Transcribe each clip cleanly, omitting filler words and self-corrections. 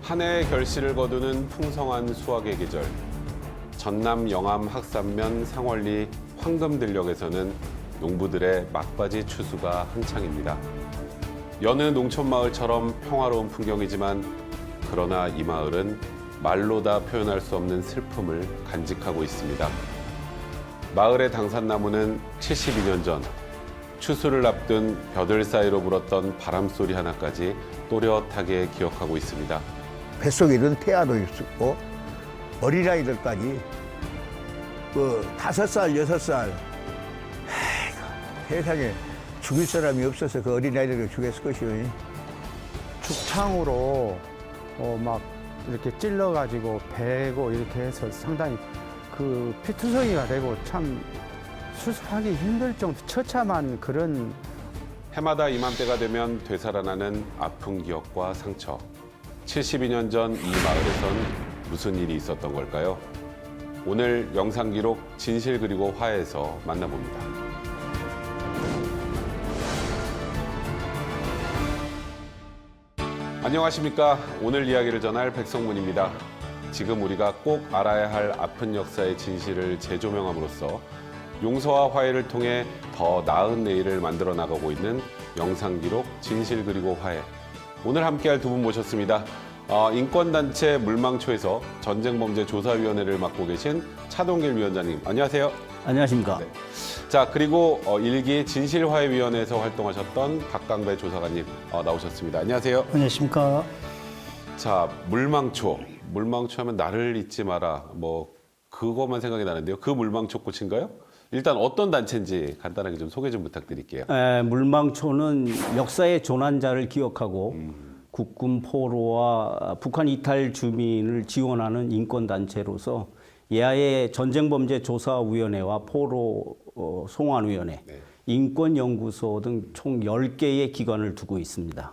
한 해의 결실을 거두는 풍성한 수확의 계절. 전남 영암 학산면 상월리 황금들녘에서는 농부들의 막바지 추수가 한창입니다. 여느 농촌 마을처럼 평화로운 풍경이지만 그러나 이 마을은 말로 다 표현할 수 없는 슬픔을 간직하고 있습니다. 마을의 당산나무는 72년 전 추수를 앞둔 벼들 사이로 불었던 바람소리 하나까지 또렷하게 기억하고 있습니다. 뱃속에 있는 태아도 있었고 어린아이들까지 5살, 6살 세상에 죽일 사람이 없어서 그 어린아이들을 죽였을 것이요. 죽창으로 막 이렇게 찔러가지고 베고 이렇게 해서 상당히 그 피투성이가 되고 참 수습하기 힘들 정도 처참한 그런. 해마다 이맘때가 되면 되살아나는 아픈 기억과 상처. 72년 전 이 마을에선 무슨 일이 있었던 걸까요? 오늘 영상 기록 진실 그리고 화해에서 만나봅니다. 안녕하십니까. 오늘 이야기를 전할 백성문입니다. 지금 우리가 꼭 알아야 할 아픈 역사의 진실을 재조명함으로써 용서와 화해를 통해 더 나은 내일을 만들어 나가고 있는 영상 기록 진실 그리고 화해. 오늘 함께할 두 분 모셨습니다. 인권단체 물망초에서 전쟁범죄조사위원회를 맡고 계신 차동길 위원장님, 안녕하세요. 안녕하십니까. 네. 자, 그리고 일기 진실화해위원회에서 활동하셨던 박강배 조사관님 나오셨습니다. 안녕하세요. 안녕하십니까. 자, 물망초 하면 나를 잊지 마라. 뭐 그것만 생각이 나는데요. 그 물망초 꽃인가요? 일단 어떤 단체인지 간단하게 좀 소개 좀 부탁드릴게요. 물망초는 역사의 조난자를 기억하고 국군 포로와 북한 이탈 주민을 지원하는 인권단체로서 예하의 전쟁범죄조사위원회와 포로 송환위원회, 네. 인권연구소 등 총 10개의 기관을 두고 있습니다.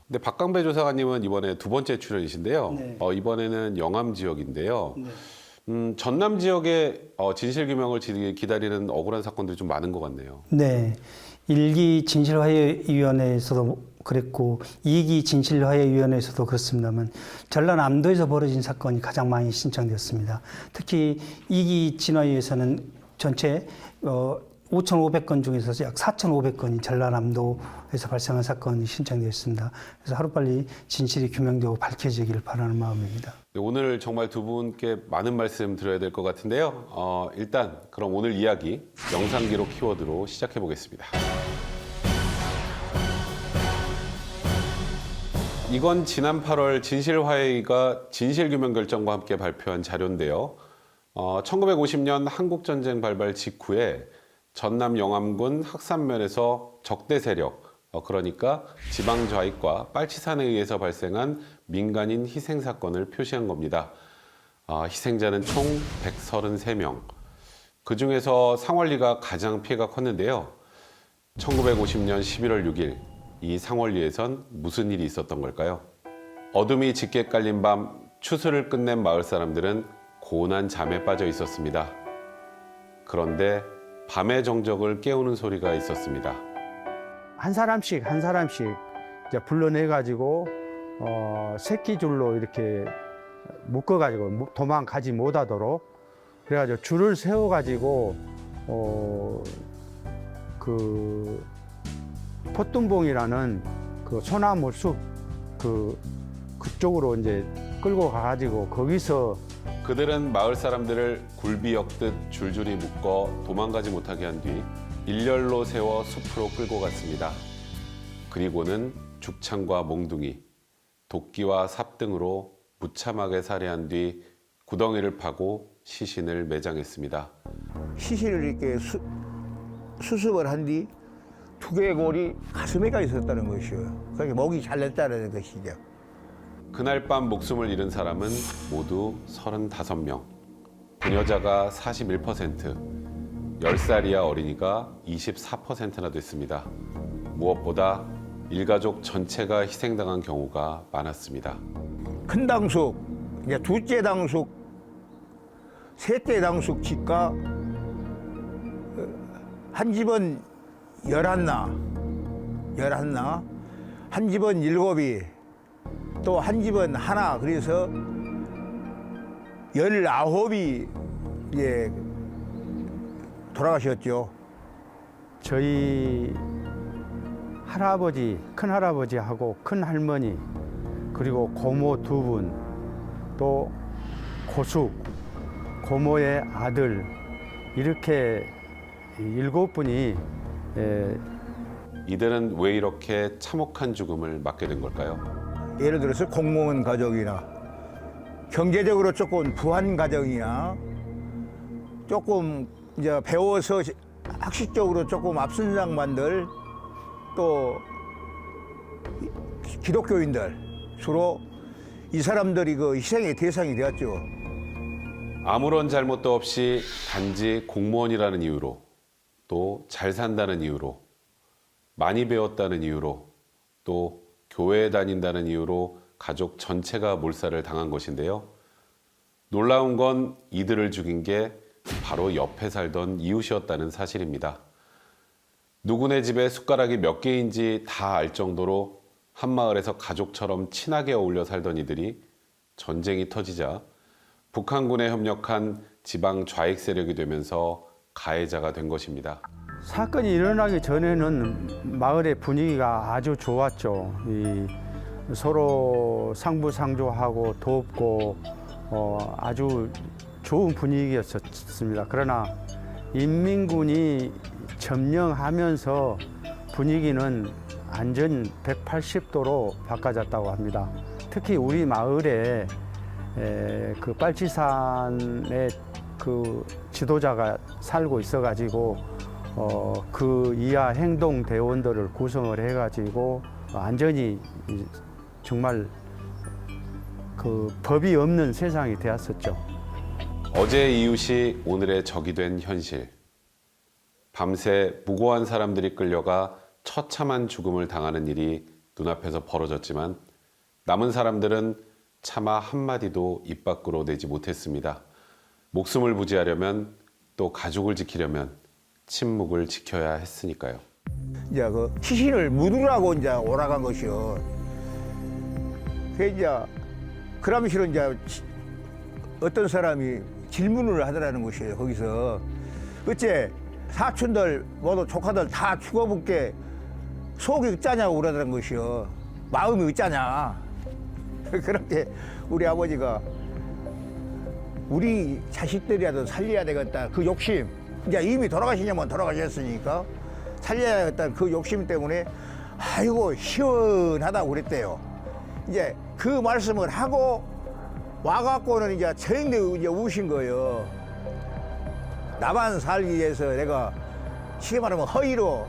근데 박강배 조사관님은 이번에 두 번째 출연이신데요. 네. 이번에는 영암 지역인데요. 네. 전남 지역에 진실규명을 기다리는 억울한 사건들이 좀 많은 것 같네요. 네. 1기 진실화해위원회에서도 그랬고 2기 진실화해위원회에서도 그렇습니다만 전라남도에서 벌어진 사건이 가장 많이 신청되었습니다. 특히 2기 진화위에서는 전체 5,500건 중에서 약 4,500건이 전라남도에서 발생한 사건이 신청되었습니다. 그래서 하루빨리 진실이 규명되고 밝혀지기를 바라는 마음입니다. 네, 오늘 정말 두 분께 많은 말씀 드려야 될 것 같은데요. 일단 그럼 오늘 이야기 영상 기록 키워드로 시작해 보겠습니다. 이건 지난 8월 진실화해위가 진실규명 결정과 함께 발표한 자료인데요. 1950년 한국전쟁 발발 직후에 전남 영암군 학산면에서 적대 세력, 그러니까 지방좌익과 빨치산에 의해서 발생한 민간인 희생 사건을 표시한 겁니다. 희생자는 총 133명. 그중에서 상월리가 가장 피해가 컸는데요. 1950년 11월 6일 이 상월리에선 무슨 일이 있었던 걸까요? 어둠이 짙게 깔린 밤 추수를 끝낸 마을 사람들은 고운한 잠에 빠져 있었습니다. 그런데 밤의 정적을 깨우는 소리가 있었습니다. 한 사람씩 이제 불러내가지고 새끼줄로 이렇게 묶어가지고 도망가지 못하도록 그래가지고 줄을 세워가지고 그 포뚱봉이라는 그 소나무 숲 그쪽으로 이제 끌고 가가지고 거기서 그들은 마을 사람들을 굴비 엮듯 줄줄이 묶어 도망가지 못하게 한 뒤 일렬로 세워 숲으로 끌고 갔습니다. 그리고는 죽창과 몽둥이, 도끼와 삽 등으로 무참하게 살해한 뒤 구덩이를 파고 시신을 매장했습니다. 시신을 이렇게 수습을 한 뒤 두개골이 가슴에가 있었다는 것이요. 그러니까 목이 잘렸다는 것이죠. 그날 밤 목숨을 잃은 사람은 모두 35명. 부녀자가 41%, 10살 이하 어린이가 24%나 됐습니다. 무엇보다 일가족 전체가 희생당한 경우가 많았습니다. 큰 당숙, 이제 둘째 당숙, 셋째 당숙 집과 한 집은 11나, 한 집은 7이, 또 한 집은 하나. 그래서 19이 예, 돌아가셨죠. 저희 할아버지, 큰할아버지하고 큰할머니, 그리고 고모 2분, 또 고숙, 고모의 아들, 이렇게 7분이 이들은 왜 이렇게 참혹한 죽음을 맞게 된 걸까요? 예를 들어서 공무원 가족이나 경제적으로 조금 부한 가정이나 조금 이제 배워서 학식적으로 조금 앞선 사람만들 또 기독교인들 주로 이 사람들이 그 희생의 대상이 되었죠. 아무런 잘못도 없이 단지 공무원이라는 이유로, 또 잘 산다는 이유로, 많이 배웠다는 이유로, 또 교회에 다닌다는 이유로 가족 전체가 몰살을 당한 것인데요. 놀라운 건 이들을 죽인 게 바로 옆에 살던 이웃이었다는 사실입니다. 누구네 집에 숟가락이 몇 개인지 다 알 정도로 한 마을에서 가족처럼 친하게 어울려 살던 이들이 전쟁이 터지자 북한군에 협력한 지방 좌익 세력이 되면서 가해자가 된 것입니다. 사건이 일어나기 전에는 마을의 분위기가 아주 좋았죠. 서로 상부상조하고 돕고 아주 좋은 분위기였습니다. 그러나 인민군이 점령하면서 분위기는 완전 180도로 바꿔졌다고 합니다. 특히 우리 마을에 그 빨치산의 그 지도자가 살고 있어가지고 그 이하 행동 대원들을 구성을 해가지고 완전히 정말 그 법이 없는 세상이 되었었죠. 어제의 이웃이 오늘의 적이 된 현실. 밤새 무고한 사람들이 끌려가 처참한 죽음을 당하는 일이 눈앞에서 벌어졌지만 남은 사람들은 차마 한마디도 입 밖으로 내지 못했습니다. 목숨을 부지하려면 또 가족을 지키려면 침묵을 지켜야 했으니까요. 이제 그 시신을 묻으라고 이제 오라간 것이요. 그 이제 그러면서는 이제 어떤 사람이 질문을 하더라는 것이에요. 거기서 어째 사촌들 모두 조카들 다 죽어볼게 속이 어쩌냐고 그러더라는 것이요. 마음이 어쩌냐. 그렇게 우리 아버지가 우리 자식들이라도 살려야 되겠다. 그 욕심. 이제 이미 돌아가시냐면 돌아가셨으니까 살려야겠다는 그 욕심 때문에 아이고 시원하다고 그랬대요. 이제 그 말씀을 하고 와갖고는 이제 저녁에 이제 우신 거예요. 나만 살기 위해서 내가 쉽게 말하면 허위로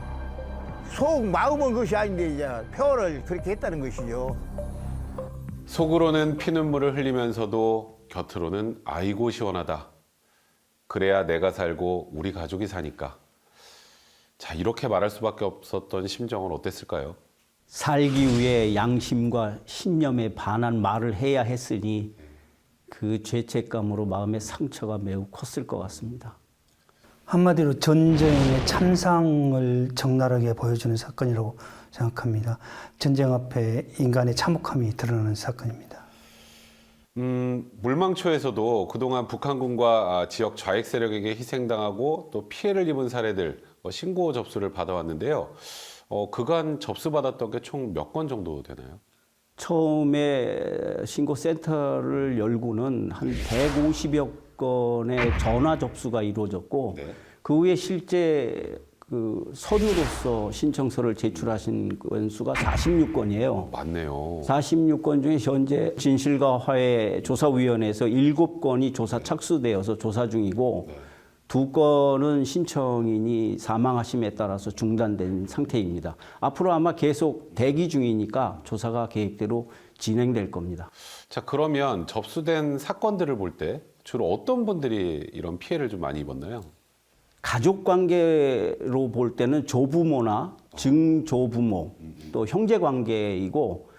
속 마음은 것이 아닌데 이제 표현을 그렇게 했다는 것이죠. 속으로는 피눈물을 흘리면서도 곁으로는 아이고 시원하다. 그래야 내가 살고 우리 가족이 사니까. 자, 이렇게 말할 수밖에 없었던 심정은 어땠을까요? 살기 위해 양심과 신념에 반한 말을 해야 했으니 그 죄책감으로 마음의 상처가 매우 컸을 것 같습니다. 한마디로 전쟁의 참상을 적나라하게 보여주는 사건이라고 생각합니다. 전쟁 앞에 인간의 참혹함이 드러나는 사건입니다. 물망초에서도 그동안 북한군과 지역 좌익 세력에게 희생당하고 또 피해를 입은 사례들 신고 접수를 받아왔는데요. 그간 접수받았던 게 총 몇 건 정도 되나요? 처음에 신고센터를 열고는 한 150여 건의 전화 접수가 이루어졌고 네. 그 후에 실제 그 선으로서 신청서를 제출하신 건수가 46건이에요. 맞네요. 46건 중에 현재 진실과 화해 조사위원회에서 7건이 조사 착수되어서 조사 중이고 2건은 신청인이 사망하심에 따라서 중단된 상태입니다. 앞으로 아마 계속 대기 중이니까 조사가 계획대로 진행될 겁니다. 자, 그러면 접수된 사건들을 볼 때 주로 어떤 분들이 이런 피해를 좀 많이 입었나요? 가족 관계로 볼 때는 조부모나 증조부모 또 형제 관계이고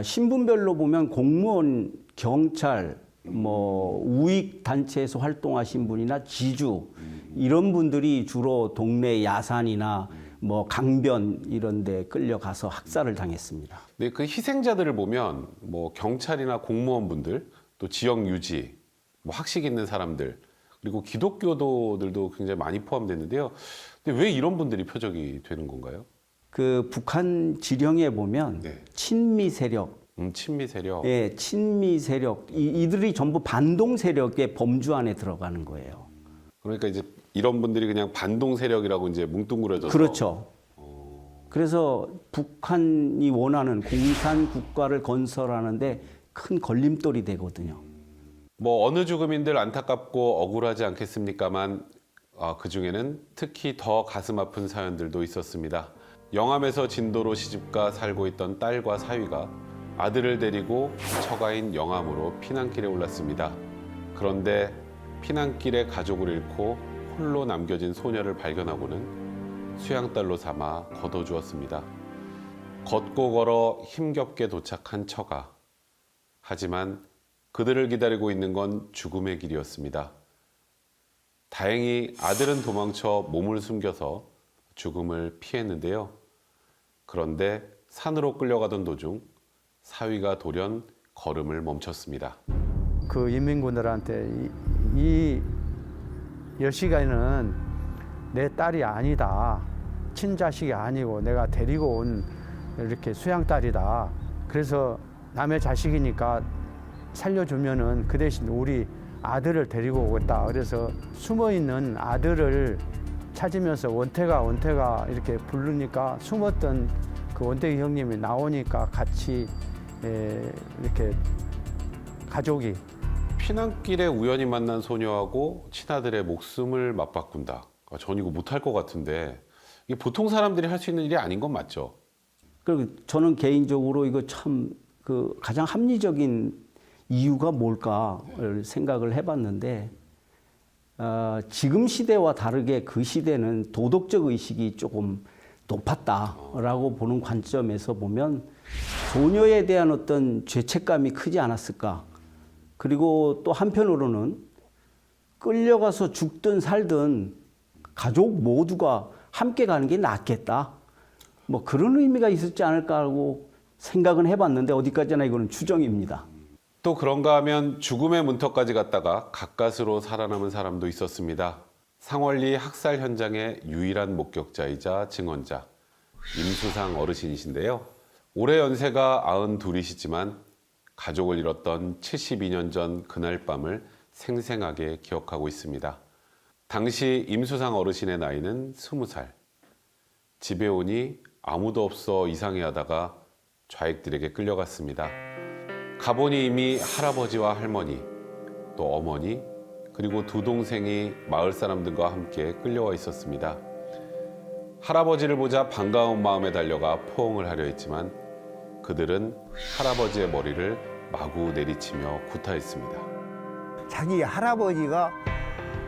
신분별로 보면 공무원, 경찰, 뭐 우익 단체에서 활동하신 분이나 지주 이런 분들이 주로 동네 야산이나 뭐 강변 이런 데 끌려가서 학살을 당했습니다. 네, 그 희생자들을 보면 뭐 경찰이나 공무원분들, 또 지역 유지, 뭐 학식 있는 사람들, 그리고 기독교도들도 굉장히 많이 포함됐는데요. 근데 왜 이런 분들이 표적이 되는 건가요? 그 북한 지령에 보면 네. 친미 세력, 친미 세력. 예, 친미 세력 이들이 전부 반동 세력의 범주 안에 들어가는 거예요. 그러니까 이제 이런 분들이 그냥 반동 세력이라고 이제 뭉뚱그려져서. 그렇죠. 그래서 북한이 원하는 공산 국가를 건설하는데 큰 걸림돌이 되거든요. 뭐 어느 주금인들 안타깝고 억울하지 않겠습니까만 그 중에는 특히 더 가슴 아픈 사연들도 있었습니다. 영암에서 진도로 시집가 살고 있던 딸과 사위가 아들을 데리고 처가인 영암으로 피난길에 올랐습니다. 그런데 피난길에 가족을 잃고 홀로 남겨진 소녀를 발견하고는 수양딸로 삼아 거둬주었습니다. 걷고 걸어 힘겹게 도착한 처가. 하지만 그들을 기다리고 있는 건 죽음의 길이었습니다. 다행히 아들은 도망쳐 몸을 숨겨서 죽음을 피했는데요. 그런데 산으로 끌려가던 도중 사위가 돌연 걸음을 멈췄습니다. 그 인민군들한테 이 여시가는 내 딸이 아니다. 친자식이 아니고 내가 데리고 온 이렇게 수양딸이다. 그래서 남의 자식이니까 살려주면은 그 대신 우리 아들을 데리고 오겠다. 그래서 숨어있는 아들을 찾으면서 원태가 이렇게 부르니까 숨었던 그 원태기 형님이 나오니까 같이 이렇게 가족이 피난길에 우연히 만난 소녀하고 친아들의 목숨을 맞바꾼다. 전 이거 못할 것 같은데 이게 보통 사람들이 할 수 있는 일이 아닌 건 맞죠? 그리고 저는 개인적으로 이거 참 그 가장 합리적인 이유가 뭘까를 생각을 해봤는데 지금 시대와 다르게 그 시대는 도덕적 의식이 조금 높았다라고 보는 관점에서 보면 소녀에 대한 어떤 죄책감이 크지 않았을까. 그리고 또 한편으로는 끌려가서 죽든 살든 가족 모두가 함께 가는 게 낫겠다. 뭐 그런 의미가 있었지 않을까 하고 생각은 해봤는데 어디까지나 이거는 추정입니다. 또 그런가 하면 죽음의 문턱까지 갔다가 가까스로 살아남은 사람도 있었습니다. 상월리 학살 현장의 유일한 목격자이자 증언자 임수상 어르신이신데요. 올해 연세가 92이시지만 가족을 잃었던 72년 전 그날 밤을 생생하게 기억하고 있습니다. 당시 임수상 어르신의 나이는 20살. 집에 오니 아무도 없어 이상해하다가 좌익들에게 끌려갔습니다. 가보니 이미 할아버지와 할머니, 또 어머니, 그리고 두 동생이 마을 사람들과 함께 끌려와 있었습니다. 할아버지를 보자 반가운 마음에 달려가 포옹을 하려 했지만 그들은 할아버지의 머리를 마구 내리치며 구타했습니다. 자기 할아버지가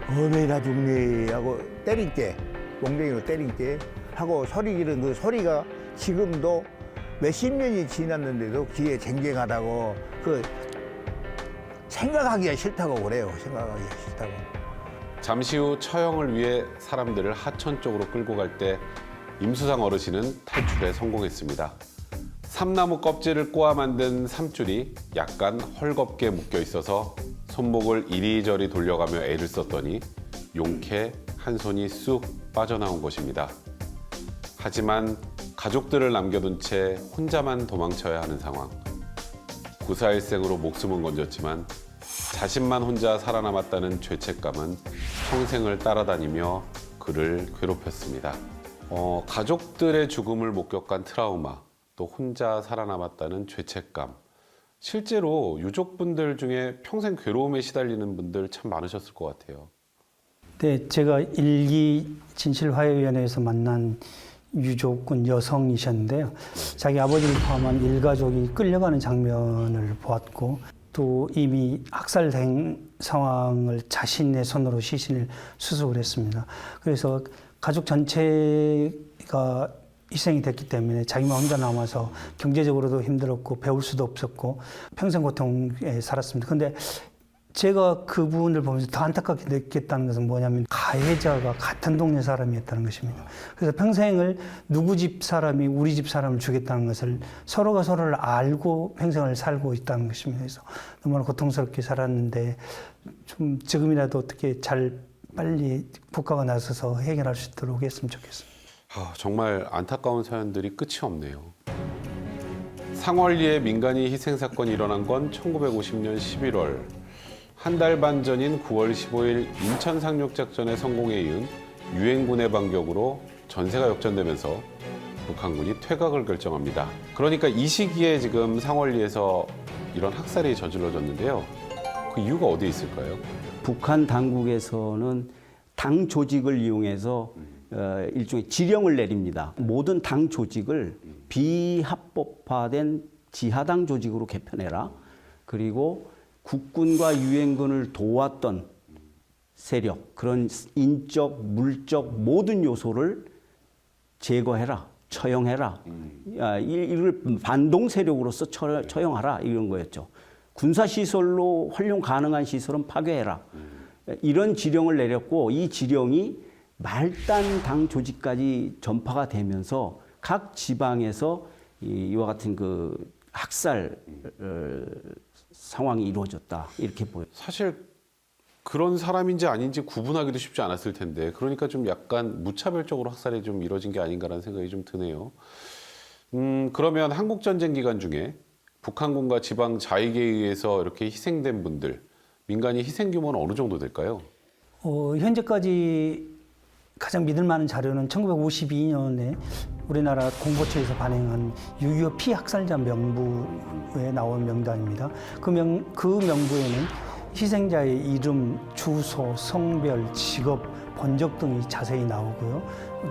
어메나 죽네 하고 때릴 때, 몽둥이로 때릴 때 하고 소리 지른 그 소리가 지금도 몇십 년이 지났는데도 귀에 쟁쟁하다고 그 생각하기가 싫다고 그래요. 생각하기가 싫다고. 잠시 후 처형을 위해 사람들을 하천 쪽으로 끌고 갈 때 임수상 어르신은 탈출에 성공했습니다. 삼나무 껍질을 꼬아 만든 삼줄이 약간 헐겁게 묶여 있어서 손목을 이리저리 돌려가며 애를 썼더니 용케 한 손이 쑥 빠져나온 것입니다. 하지만 가족들을 남겨둔 채 혼자만 도망쳐야 하는 상황. 구사일생으로 목숨은 건졌지만 자신만 혼자 살아남았다는 죄책감은 평생을 따라다니며 그를 괴롭혔습니다. 가족들의 죽음을 목격한 트라우마, 또 혼자 살아남았다는 죄책감. 실제로 유족분들 중에 평생 괴로움에 시달리는 분들 참 많으셨을 것 같아요. 네, 제가 일기 진실화해위원회에서 만난 유족은 여성이셨는데요. 자기 아버지를 포함한 일가족이 끌려가는 장면을 보았고 또 이미 학살된 상황을 자신의 손으로 시신을 수습을 했습니다. 그래서 가족 전체가 희생이 됐기 때문에 자기만 혼자 남아서 경제적으로도 힘들었고 배울 수도 없었고 평생 고통에 살았습니다. 그런데 제가 그분을 보면서 더 안타깝게 느꼈다는 것은 뭐냐면 가해자가 같은 동네 사람이었다는 것입니다. 그래서 평생을 누구 집 사람이 우리 집 사람을 죽였다는 것을 서로가 서로를 알고 평생을 살고 있다는 것입니다. 그래서 너무나 고통스럽게 살았는데 좀 지금이라도 어떻게 잘 빨리 국가가 나서서 해결할 수 있도록 했으면 좋겠습니다. 정말 안타까운 사연들이 끝이 없네요. 상월리에 민간인 희생 사건이 일어난 건 1950년 11월. 한 달 반 전인 9월 15일 인천 상륙작전의 성공에 이은 유엔군의 반격으로 전세가 역전되면서 북한군이 퇴각을 결정합니다. 그러니까 이 시기에 지금 상월리에서 이런 학살이 저질러졌는데요. 그 이유가 어디에 있을까요? 북한 당국에서는 당 조직을 이용해서 일종의 지령을 내립니다. 모든 당 조직을 비합법화된 지하당 조직으로 개편해라. 그리고 국군과 유엔군을 도왔던 세력, 그런 인적, 물적 모든 요소를 제거해라, 처형해라. 이를 반동 세력으로서 처형하라 이런 거였죠. 군사시설로 활용 가능한 시설은 파괴해라. 이런 지령을 내렸고 이 지령이 말단 당 조직까지 전파가 되면서 각 지방에서 이와 같은 그 학살 상황이 이루어졌다 이렇게 보여요. 사실 그런 사람인지 아닌지 구분하기도 쉽지 않았을 텐데 그러니까 좀 약간 무차별적으로 학살이 좀 이루어진 게 아닌가라는 생각이 좀 드네요. 그러면 한국전쟁 기간 중에 북한군과 지방 자익에 의해서 이렇게 희생된 분들, 민간인 희생 규모는 어느 정도 될까요? 현재까지 가장 믿을 만한 자료는 1952년에 우리나라 공보처에서 발행한 6.25 피학살자 명부에 나온 명단입니다. 그 명부에는 희생자의 이름, 주소, 성별, 직업, 번적 등이 자세히 나오고요.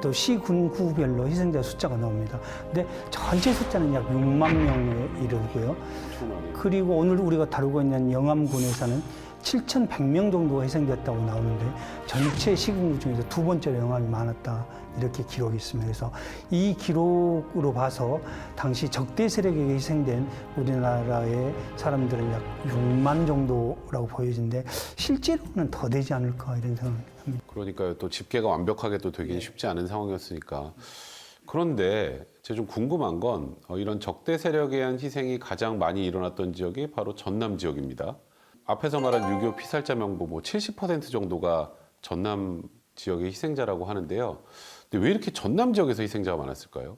또 시군구별로 희생자 숫자가 나옵니다. 근데 전체 숫자는 약 6만 명에 이르고요. 그리고 오늘 우리가 다루고 있는 영암군에서는 7,100명 정도가 희생됐다고 나오는데 전체 시군구 중에서 두 번째로 영암이 많았다 이렇게 기록이 있습니다. 그래서 이 기록으로 봐서 당시 적대 세력에게 희생된 우리나라의 사람들은 약 6만 정도라고 보여지는데 실제로는 더 되지 않을까 이런 생각을 합니다. 그러니까요. 또 집계가 완벽하게 또 되긴 쉽지 않은 상황이었으니까. 그런데 제가 좀 궁금한 건 이런 적대 세력에 의한 희생이 가장 많이 일어났던 지역이 바로 전남 지역입니다. 앞에서 말한 6.25 피살자 명부 70% 정도가 전남 지역의 희생자라고 하는데요. 근데 왜 이렇게 전남 지역에서 희생자가 많았을까요?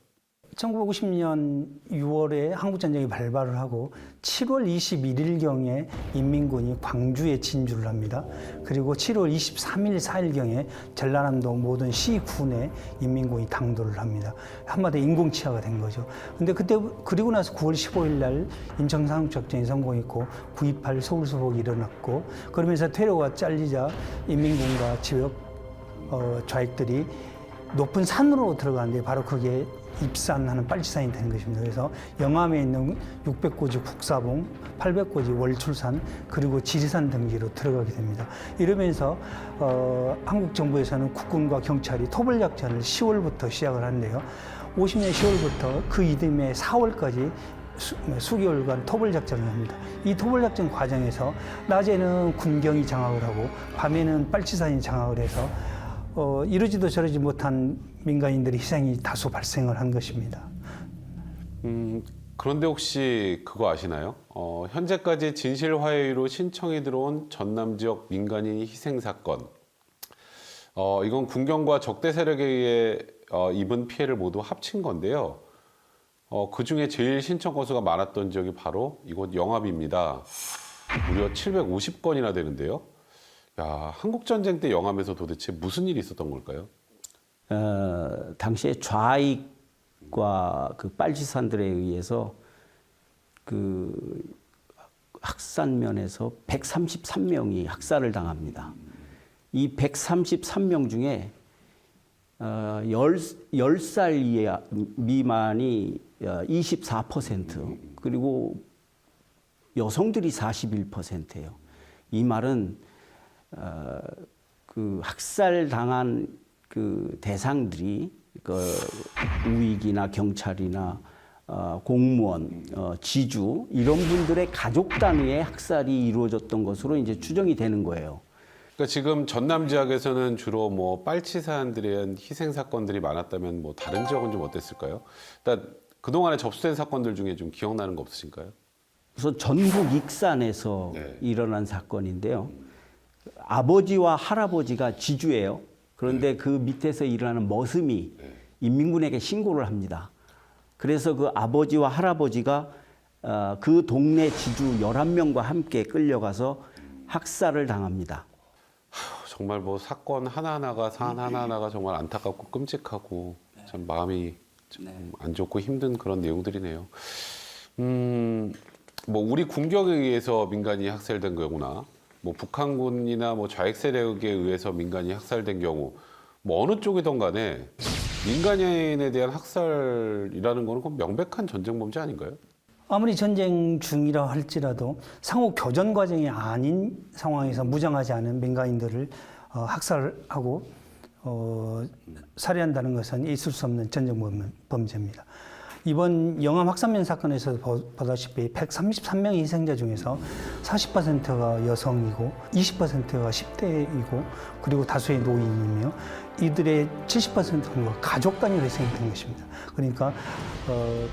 1950년 6월에 한국전쟁이 발발을 하고 7월 21일경에 인민군이 광주에 진주를 합니다. 그리고 7월 23일, 4일경에 전라남도 모든 시군에 인민군이 당도를 합니다. 한마디로 인공치하가 된 거죠. 근데 그리고 나서 9월 15일 날 인천 상륙작전이 성공했고 9.28 서울수복이 일어났고 그러면서 퇴로가 잘리자 인민군과 지역 좌익들이 높은 산으로 들어가는데 바로 그게 입산하는 빨치산이 되는 것입니다. 그래서 영암에 있는 600고지 국사봉, 800고지 월출산, 그리고 지리산 등지로 들어가게 됩니다. 이러면서 한국 정부에서는 국군과 경찰이 토벌작전을 10월부터 시작을 하는데요. 50년 10월부터 그 이듬해 4월까지 수개월간 토벌작전을 합니다. 이 토벌작전 과정에서 낮에는 군경이 장악을 하고 밤에는 빨치산이 장악을 해서 이러지도 저러지 못한 민간인들의 희생이 다소 발생을 한 것입니다. 그런데 혹시 그거 아시나요? 현재까지 진실화해위로 신청이 들어온 전남 지역 민간인 희생 사건. 이건 군경과 적대 세력에 의해 입은 피해를 모두 합친 건데요. 그 중에 제일 신청 건수가 많았던 지역이 바로 이곳 영암입니다. 무려 750건이나 되는데요. 야, 한국전쟁 때 영암에서 도대체 무슨 일이 있었던 걸까요? 당시에 좌익과 그 빨치산들에 의해서 그 학살면에서 133명이 학살을 당합니다. 이 133명 중에 10살 미만이 24%, 그리고 여성들이 41%예요. 이 말은 그 학살 당한 그 대상들이 그 우익이나 경찰이나 공무원, 지주 이런 분들의 가족 단위의 학살이 이루어졌던 것으로 이제 추정이 되는 거예요. 그러니까 지금 전남 지역에서는 주로 뭐 빨치 사안들에 의한 희생 사건들이 많았다면 뭐 다른 지역은 좀 어땠을까요? 일단 그동안에 접수된 사건들 중에 좀 기억나는 거 없으신가요? 그래서 전북 익산에서 네. 일어난 사건인데요. 아버지와 할아버지가 지주예요. 그런데 그 밑에서 일어나는 머슴이 인민군에게 신고를 합니다. 그래서 그 아버지와 할아버지가 그 동네 지주 11명과 함께 끌려가서 학살을 당합니다. 정말 뭐 사건 하나하나가 사안 하나하나가 정말 안타깝고 끔찍하고 참 마음이 좀 안 좋고 힘든 그런 내용들이네요. 뭐 우리 군경에 의해서 민간이 학살된 경우나 뭐 북한군이나 뭐 좌익 세력에 의해서 민간이 학살된 경우 뭐 어느 쪽이든 간에 민간인에 대한 학살이라는 거는 그건 명백한 전쟁 범죄 아닌가요? 아무리 전쟁 중이라 할지라도 상호 교전 과정이 아닌 상황에서 무장하지 않은 민간인들을 학살하고 살해한다는 것은 있을 수 없는 전쟁 범죄입니다. 이번 영암 학산면 사건에서 보다시피 133명의 희생자 중에서 40%가 여성이고 20%가 10대이고 그리고 다수의 노인이며 이들의 70%가 가족 단위로 희생된 것입니다. 그러니까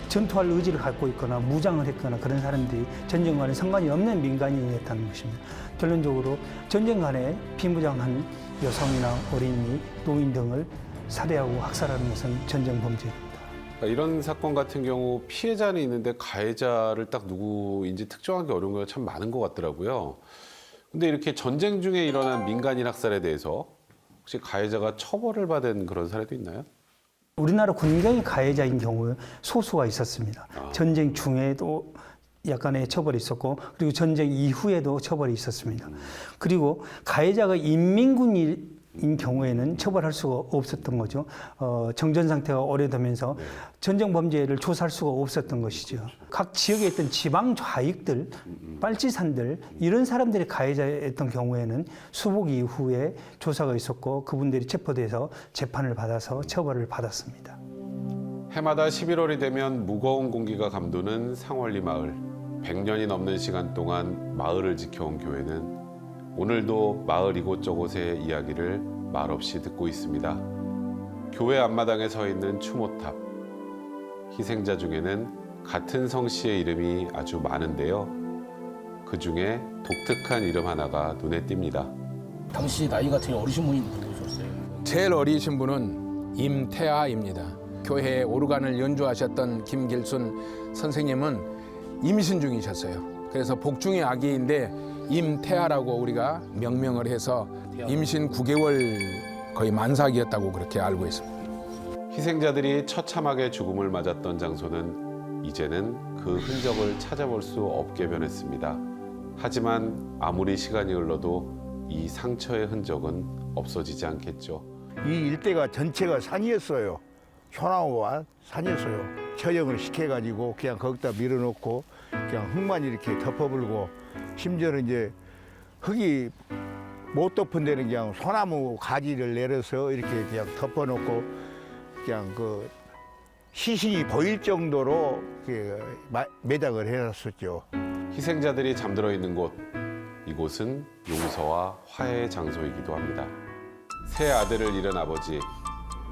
전투할 의지를 갖고 있거나 무장을 했거나 그런 사람들이 전쟁과는 상관이 없는 민간인이었다는 것입니다. 결론적으로 전쟁간에 비무장한 여성이나 어린이, 노인 등을 살해하고 학살하는 것은 전쟁 범죄입니다. 그러니까 이런 사건 같은 경우 피해자는 있는데 가해자를 딱 누구인지 특정하기 어려운 경우가 참 많은 것 같더라고요. 근데 이렇게 전쟁 중에 일어난 민간인 학살에 대해서 혹시 가해자가 처벌을 받은 그런 사례도 있나요? 우리나라 군경의 가해자인 경우에 소수가 있었습니다. 전쟁 중에도 약간의 처벌이 있었고 그리고 전쟁 이후에도 처벌이 있었습니다. 그리고 가해자가 인민군인 경우에는 처벌할 수가 없었던 거죠. 정전 상태가 오래되면서 전쟁 범죄를 조사할 수가 없었던 것이죠. 각 지역에 있던 지방 좌익들, 빨치산들 이런 사람들이 가해자였던 경우에는 수복 이후에 조사가 있었고 그분들이 체포돼서 재판을 받아서 처벌을 받았습니다. 해마다 11월이 되면 무거운 공기가 감도는 상월리 마을. 100년이 넘는 시간 동안 마을을 지켜온 교회는 오늘도 마을 이곳저곳의 이야기를 말없이 듣고 있습니다. 교회 앞마당에 서 있는 추모탑. 희생자 중에는 같은 성씨의 이름이 아주 많은데요. 그 중에 독특한 이름 하나가 눈에 띕니다. 당시 나이가 되게 어리신 분이 누구셨어요? 제일 어리신 분은 임태아입니다. 교회에 오르간을 연주하셨던 김길순 선생님은 임신 중이셨어요. 그래서 복중의 아기인데 임태아라고 우리가 명명을 해서 임신 9개월 거의 만삭이었다고 그렇게 알고 있습니다. 희생자들이 처참하게 죽음을 맞았던 장소는 이제는 그 흔적을 찾아볼 수 없게 변했습니다. 하지만 아무리 시간이 흘러도 이 상처의 흔적은 없어지지 않겠죠. 이 일대가 전체가 산이었어요. 소나무와 산이었어요. 처형을 시켜가지고 그냥 거기다 밀어놓고 그냥 흙만 이렇게 덮어불고 심지어는 이제 흙이 못 덮은 데는 그냥 소나무 가지를 내려서 이렇게 그냥 덮어놓고 그냥 그 시신이 보일 정도로 매장을 해놨었죠. 희생자들이 잠들어 있는 곳, 이곳은 용서와 화해의 장소이기도 합니다. 세 아들을 잃은 아버지,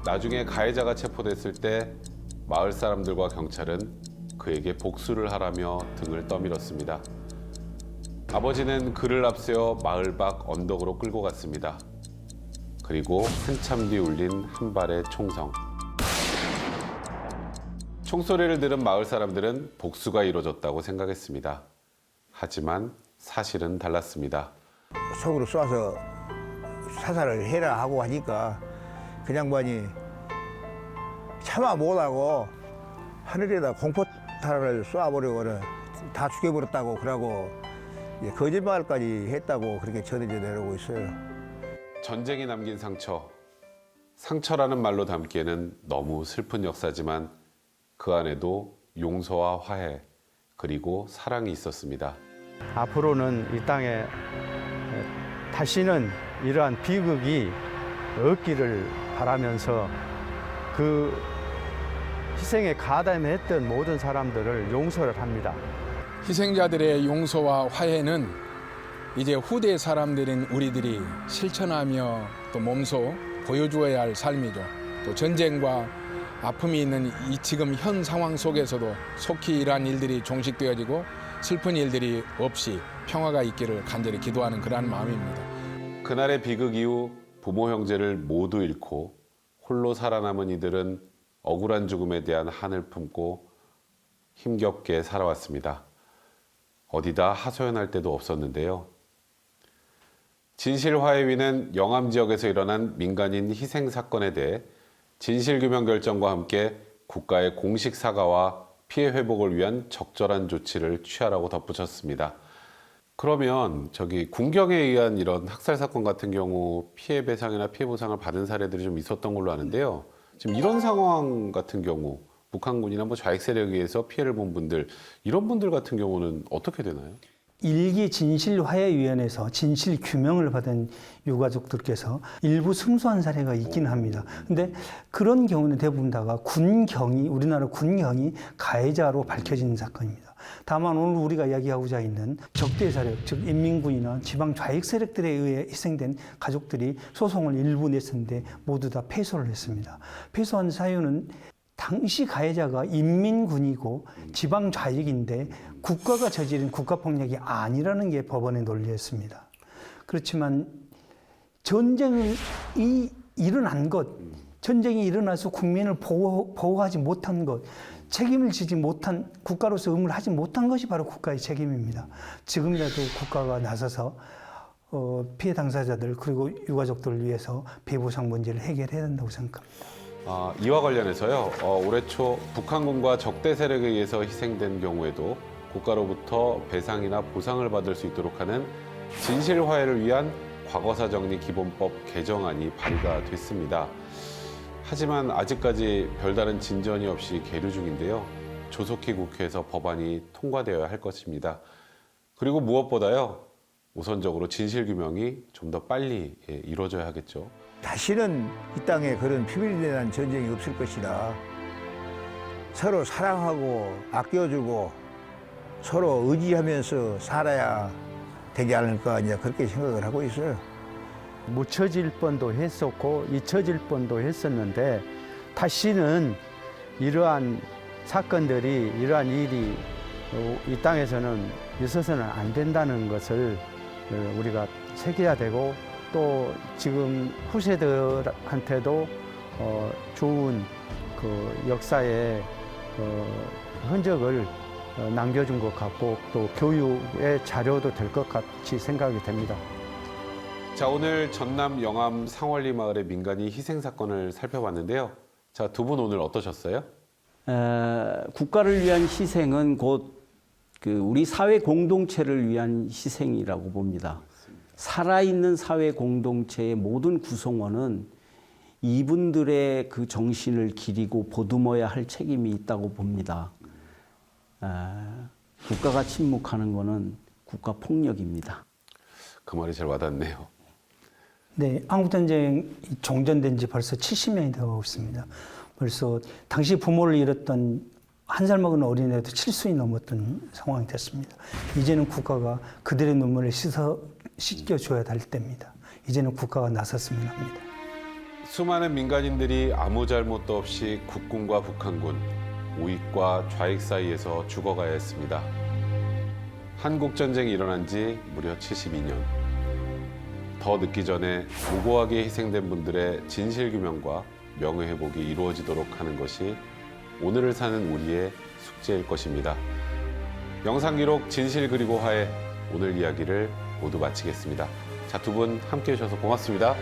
나중에 가해자가 체포됐을 때 마을 사람들과 경찰은 그에게 복수를 하라며 등을 떠밀었습니다. 아버지는 그를 앞세워 마을 밖 언덕으로 끌고 갔습니다. 그리고 한참 뒤 울린 한 발의 총성. 총소리를 들은 마을 사람들은 복수가 이루어졌다고 생각했습니다. 하지만 사실은 달랐습니다. 속으로 쏴서 사살을 해라 하고 하니까 그 양반이 참아 못하고 하늘에다 공포탄을 쏴버리고는 다 죽여버렸다고 그러고 거짓말까지 했다고 그렇게 전해져 내려오고 있어요. 전쟁이 남긴 상처. 상처라는 말로 담기에는 너무 슬픈 역사지만 그 안에도 용서와 화해 그리고 사랑이 있었습니다. 앞으로는 이 땅에 다시는 이러한 비극이 없기를 바라면서 그 희생에 가담했던 모든 사람들을 용서를 합니다. 희생자들의 용서와 화해는 이제 후대 사람들인 우리들이 실천하며 또 몸소 보여주어야 할 삶이죠. 또 전쟁과 아픔이 있는 이 지금 현 상황 속에서도 속히 이러한 일들이 종식되어지고 슬픈 일들이 없이 평화가 있기를 간절히 기도하는 그러한 마음입니다. 그날의 비극 이후 부모 형제를 모두 잃고 홀로 살아남은 이들은 억울한 죽음에 대한 한을 품고 힘겹게 살아왔습니다. 어디다 하소연할 데도 없었는데요. 진실화해위는 영암 지역에서 일어난 민간인 희생 사건에 대해 진실규명 결정과 함께 국가의 공식 사과와 피해 회복을 위한 적절한 조치를 취하라고 덧붙였습니다. 그러면 군경에 의한 이런 학살 사건 같은 경우 피해 배상이나 피해 보상을 받은 사례들이 좀 있었던 걸로 아는데요. 지금 이런 상황 같은 경우 북한군이나 좌익 세력에 의해서 피해를 본 분들, 이런 분들 같은 경우는 어떻게 되나요? 일기 진실화해위원회에서 진실규명을 받은 유가족들께서 일부 승소한 사례가 있긴 합니다. 근데 그런 경우는 대부분 다가 우리나라 군경이 가해자로 밝혀진 사건입니다. 다만 오늘 우리가 이야기하고자 있는 적대 세력, 즉 인민군이나 지방 좌익 세력들에 의해 희생된 가족들이 소송을 일부 냈었는데 모두 다 패소를 했습니다. 패소한 사유는 당시 가해자가 인민군이고 지방 좌익인데 국가가 저지른 국가폭력이 아니라는 게 법원의 논리였습니다. 그렇지만 전쟁이 일어난 것, 전쟁이 일어나서 국민을 보호하지 못한 것, 책임을 지지 못한, 국가로서 의무를 하지 못한 것이 바로 국가의 책임입니다. 지금이라도 국가가 나서서 피해 당사자들 그리고 유가족들을 위해서 배보상 문제를 해결해야 된다고 생각합니다. 이와 관련해서요. 올해 초 북한군과 적대 세력에 의해서 희생된 경우에도 국가로부터 배상이나 보상을 받을 수 있도록 하는 진실화해를 위한 과거사 정리 기본법 개정안이 발의가 됐습니다. 하지만 아직까지 별다른 진전이 없이 계류 중인데요. 조속히 국회에서 법안이 통과되어야 할 것입니다. 그리고 무엇보다요. 우선적으로 진실규명이 좀 더 빨리 이루어져야 하겠죠. 다시는 이 땅에 그런 피밀에 대한 전쟁이 없을 것이다. 서로 사랑하고 아껴주고 서로 의지하면서 살아야 되지 않을까 이제 그렇게 생각을 하고 있어요. 묻혀질 뻔도 했었고 잊혀질 뻔도 했었는데 다시는 이러한 사건들이 이러한 일이 이 땅에서는 있어서는 안 된다는 것을 우리가 새겨야 되고 또 지금 후세들한테도 좋은 그 역사의 흔적을 남겨준 것 같고 또 교육의 자료도 될 것 같이 생각이 됩니다. 자, 오늘 전남 영암 상월리 마을의 민간인 희생 사건을 살펴봤는데요. 자, 두 분 오늘 어떠셨어요? 국가를 위한 희생은 곧 우리 사회 공동체를 위한 희생이라고 봅니다. 살아있는 사회 공동체의 모든 구성원은 이분들의 그 정신을 기리고 보듬어야 할 책임이 있다고 봅니다. 국가가 침묵하는 것은 국가 폭력입니다. 그 말이 제일 와닿네요. 네, 한국전쟁이 종전된 지 벌써 70년이 되고 있습니다. 벌써 당시 부모를 잃었던 한 살 먹은 어린애도 7순이 넘었던 상황이 됐습니다. 이제는 국가가 그들의 눈물을 씻겨줘야 할 때입니다. 이제는 국가가 나섰으면 합니다. 수많은 민간인들이 아무 잘못도 없이 국군과 북한군, 우익과 좌익 사이에서 죽어가야 했습니다. 한국전쟁이 일어난 지 무려 72년. 더 늦기 전에 무고하게 희생된 분들의 진실규명과 명예회복이 이루어지도록 하는 것이 오늘을 사는 우리의 숙제일 것입니다. 영상기록 진실 그리고 화해, 오늘 이야기를 모두 마치겠습니다. 자, 두 분 함께 해주셔서 고맙습니다.